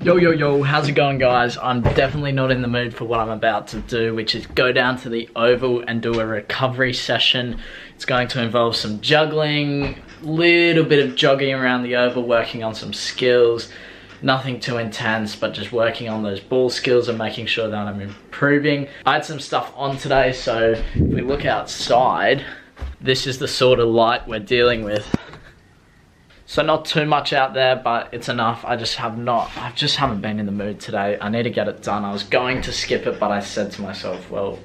Yo, how's it going, guys? I'm definitely not in the mood for what I'm about to do, which is go down to the oval and do a recovery session. It's going to involve some juggling, little bit of jogging around the oval, working on some skills. Nothing too intense, but just working on those ball skills and making sure that I'm improving. I had some stuff on today, so if we look outside, this is the sort of light we're dealing with. So not too much out there, but it's enough. I just haven't been in the mood today. I need to get it done. I was going to skip it, but I said to myself, well,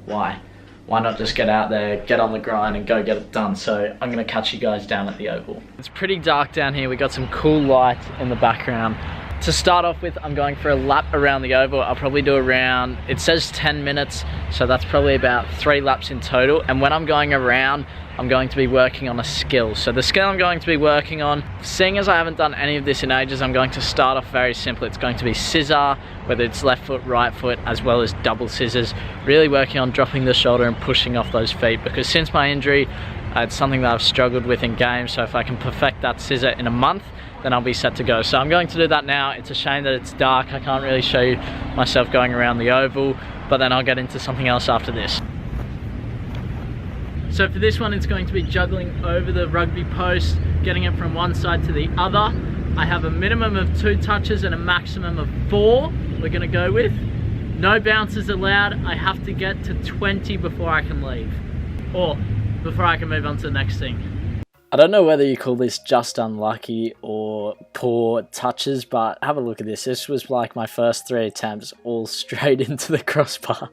why? Why not just get out there, get on the grind and go get it done? So I'm gonna catch you guys down at the oval. It's pretty dark down here. We got some cool light in the background. To start off with, I'm going for a lap around the oval. I'll probably do around, it says 10 minutes, so that's probably about 3 laps in total. And when I'm going around, I'm going to be working on a skill. So the skill I'm going to be working on, seeing as I haven't done any of this in ages, I'm going to start off very simple. It's going to be scissor, whether it's left foot, right foot, as well as double scissors. Really working on dropping the shoulder and pushing off those feet, because since my injury, it's something that I've struggled with in games. So if I can perfect that scissor in a month, then I'll be set to go. So I'm going to do that now. It's a shame that it's dark. I can't really show you myself going around the oval, but then I'll get into something else after this. So for this one, it's going to be juggling over the rugby post, getting it from one side to the other. I have a minimum of 2 touches and a maximum of 4 we're gonna go with. No bounces allowed. I have to get to 20 before I can leave, or before I can move on to the next thing. I don't know whether you call this just unlucky or poor touches, but have a look at this. This was like my first 3 attempts, all straight into the crossbar.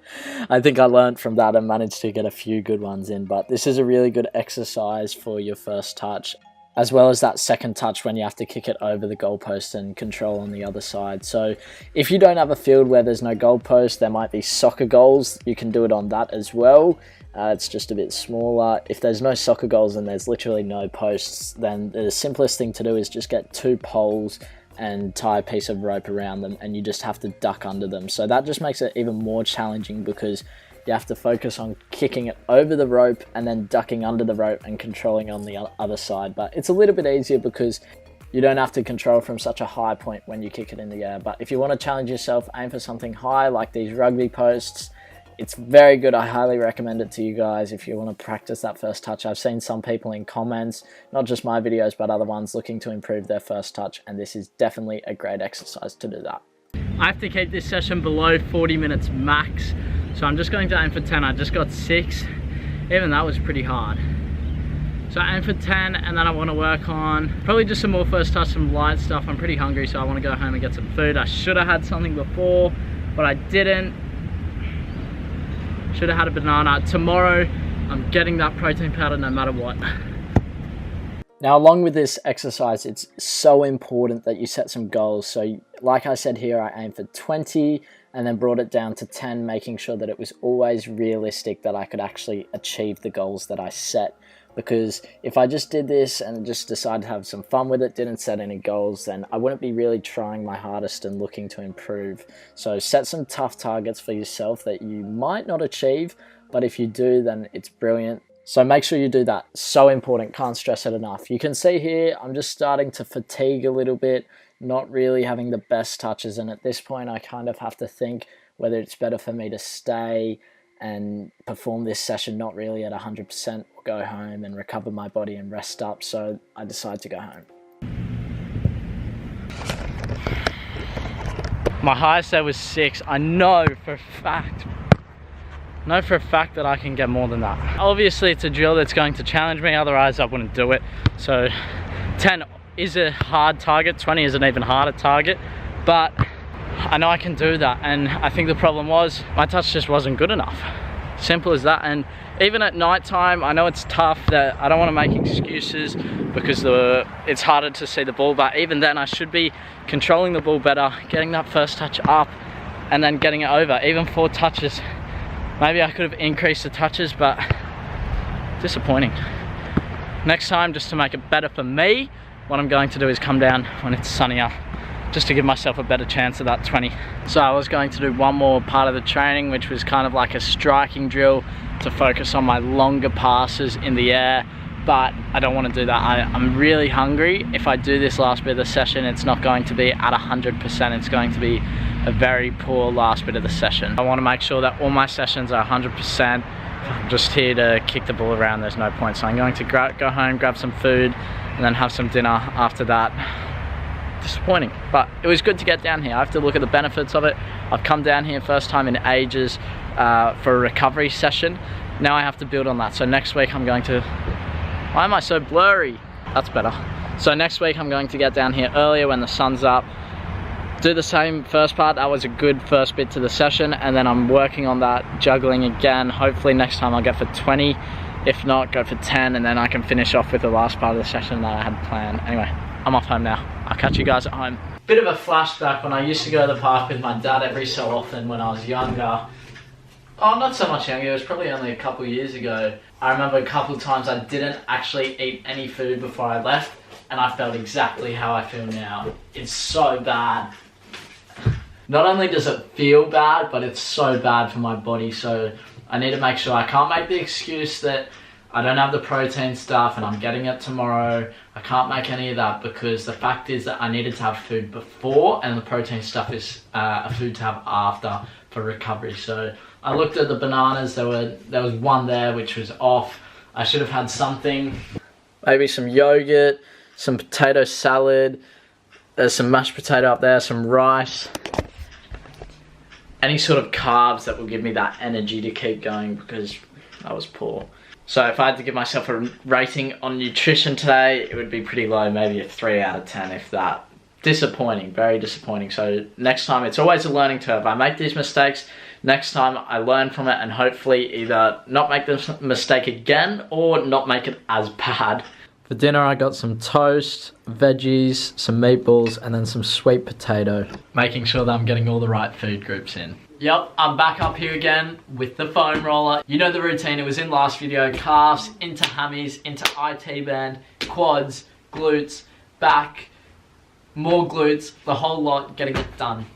I think I learned from that and managed to get a few good ones in, but this is a really good exercise for your first touch, as well as that second touch when you have to kick it over the goalpost and control on the other side. So if you don't have a field where there's no goalpost, there might be soccer goals. You can do it on that as well. It's just a bit smaller. If there's no soccer goals and there's literally no posts, then the simplest thing to do is just get 2 poles and tie a piece of rope around them, and you just have to duck under them. So that just makes it even more challenging, because you have to focus on kicking it over the rope and then ducking under the rope and controlling on the other side. But it's a little bit easier because you don't have to control from such a high point when you kick it in the air. But if you want to challenge yourself, aim for something high like these rugby posts. It's very good. I highly recommend it to you guys if you want to practice that first touch. I've seen some people in comments, not just my videos, but other ones, looking to improve their first touch, and this is definitely a great exercise to do that. I have to keep this session below 40 minutes max, so I'm just going to aim for 10. I just got 6. Even that was pretty hard. So I aim for 10, and then I want to work on probably just some more first touch, some light stuff. I'm pretty hungry, so I want to go home and get some food. I should have had something before, but I didn't. Should have had a banana. Tomorrow, I'm getting that protein powder no matter what. Now, along with this exercise, it's so important that you set some goals. So like I said here, I aimed for 20 and then brought it down to 10, making sure that it was always realistic, that I could actually achieve the goals that I set. Because if I just did this and just decided to have some fun with it, didn't set any goals, then I wouldn't be really trying my hardest and looking to improve. So set some tough targets for yourself that you might not achieve, but if you do, then it's brilliant. So make sure you do that. So important, can't stress it enough. You can see here, I'm just starting to fatigue a little bit, not really having the best touches, and at this point I kind of have to think whether it's better for me to stay and perform this session not really at 100%, or go home and recover my body and rest up. So I decided to go home. My highest there was 6. I know for a fact that I can get more than that. Obviously it's a drill that's going to challenge me, otherwise I wouldn't do it. So 10 is a hard target, 20 is an even harder target, but I know I can do that. And I think the problem was my touch just wasn't good enough. Simple as that. And even at night time, I know it's tough, that I don't want to make excuses because it's harder to see the ball, but even then I should be controlling the ball better, getting that first touch up and then getting it over. Even 4 touches, maybe I could have increased the touches, but disappointing. Next time, just to make it better for me, what I'm going to do is come down when it's sunnier, just to give myself a better chance of that 20. So I was going to do one more part of the training, which was kind of like a striking drill to focus on my longer passes in the air, but I don't want to do that. I'm really hungry. If I do this last bit of the session, it's not going to be at 100%. It's going to be a very poor last bit of the session. I want to make sure that all my sessions are 100%. I'm just here to kick the ball around, there's no point. So I'm going to go home, grab some food, and then have some dinner after that. Disappointing, but it was good to get down here. I have to look at the benefits of it. I've come down here first time in ages for a recovery session. Now I have to build on that. So next week I'm going to... Why am I so blurry? That's better. So next week I'm going to get down here earlier when the sun's up. Do the same first part. That was a good first bit to the session, and then I'm working on that juggling again. Hopefully next time I'll go for 20. If not, go for 10, and then I can finish off with the last part of the session that I had planned. Anyway, I'm off home now. I'll catch you guys at home. Bit of a flashback when I used to go to the park with my dad every so often when I was younger. Oh, not so much younger, it was probably only a couple years ago. I remember a couple times I didn't actually eat any food before I left, and I felt exactly how I feel now. It's so bad. Not only does it feel bad, but it's so bad for my body, so I need to make sure I can't make the excuse that I don't have the protein stuff and I'm getting it tomorrow. I can't make any of that, because the fact is that I needed to have food before, and the protein stuff is a food to have after for recovery. So I looked at the bananas, there was one there which was off. I should have had something, maybe some yogurt, some potato salad, there's some mashed potato up there, some rice. Any sort of carbs that will give me that energy to keep going, because that was poor. So if I had to give myself a rating on nutrition today, it would be pretty low, maybe a 3 out of 10 if that. Disappointing, very disappointing. So next time, it's always a learning curve. I make these mistakes, next time I learn from it and hopefully either not make this mistake again or not make it as bad. For dinner I got some toast, veggies, some meatballs, and then some sweet potato. Making sure that I'm getting all the right food groups in. Yep, I'm back up here again with the foam roller. You know the routine, it was in last video. Calves, into hammies, into IT band, quads, glutes, back, more glutes, the whole lot, getting it done.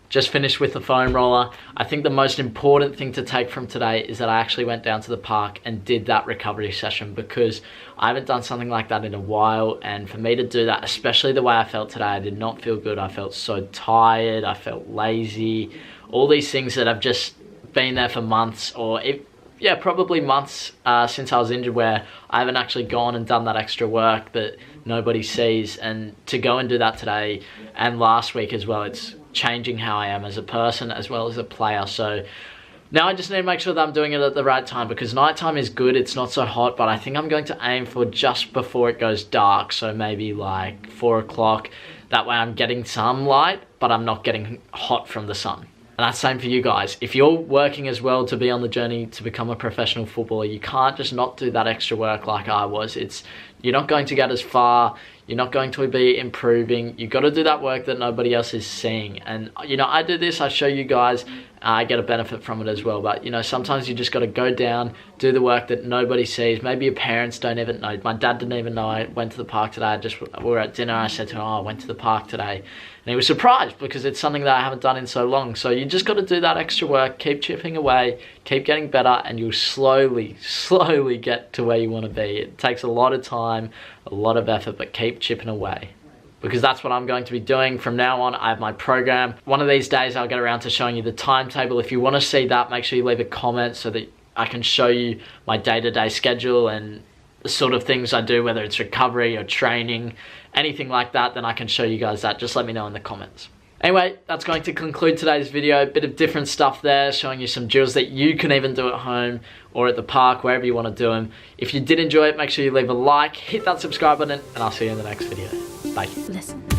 Just finished with the foam roller. I think the most important thing to take from today is that I actually went down to the park and did that recovery session, because I haven't done something like that in a while, and for me to do that, especially the way I felt today, I did not feel good. I felt so tired, I felt lazy, all these things that have just been there for months, or yeah, probably months since I was injured, where I haven't actually gone and done that extra work that nobody sees. And to go and do that today and last week as well, it's changing how I am as a person as well as a player. So now I just need to make sure that I'm doing it at the right time, because nighttime is good, it's not so hot, but I think I'm going to aim for just before it goes dark, so maybe like 4 o'clock. That way I'm getting some light, but I'm not getting hot from the sun. And that's the same for you guys. If you're working as well to be on the journey to become a professional footballer, you can't just not do that extra work like I was. You're not going to get as far, you're not going to be improving. You've got to do that work that nobody else is seeing. And you know, I do this, I show you guys, I get a benefit from it as well. But you know, sometimes you just got to go down, do the work that nobody sees. Maybe your parents don't even know. My dad didn't even know I went to the park today. We were at dinner, I said to him, oh, I went to the park today. And he was surprised, because it's something that I haven't done in so long. So you just got to do that extra work, keep chipping away, keep getting better, and you'll slowly get to where you want to be. It takes a lot of time, a lot of effort, but keep chipping away. Because that's what I'm going to be doing from now on. I have my program. One of these days I'll get around to showing you the timetable. If you want to see that, make sure you leave a comment so that I can show you my day-to-day schedule and the sort of things I do, whether it's recovery or training, anything like that, then I can show you guys that. Just let me know in the comments. Anyway, that's going to conclude today's video. A bit of different stuff there, showing you some drills that you can even do at home or at the park, wherever you want to do them. If you did enjoy it, make sure you leave a like, hit that subscribe button, and I'll see you in the next video. Bye. Listen.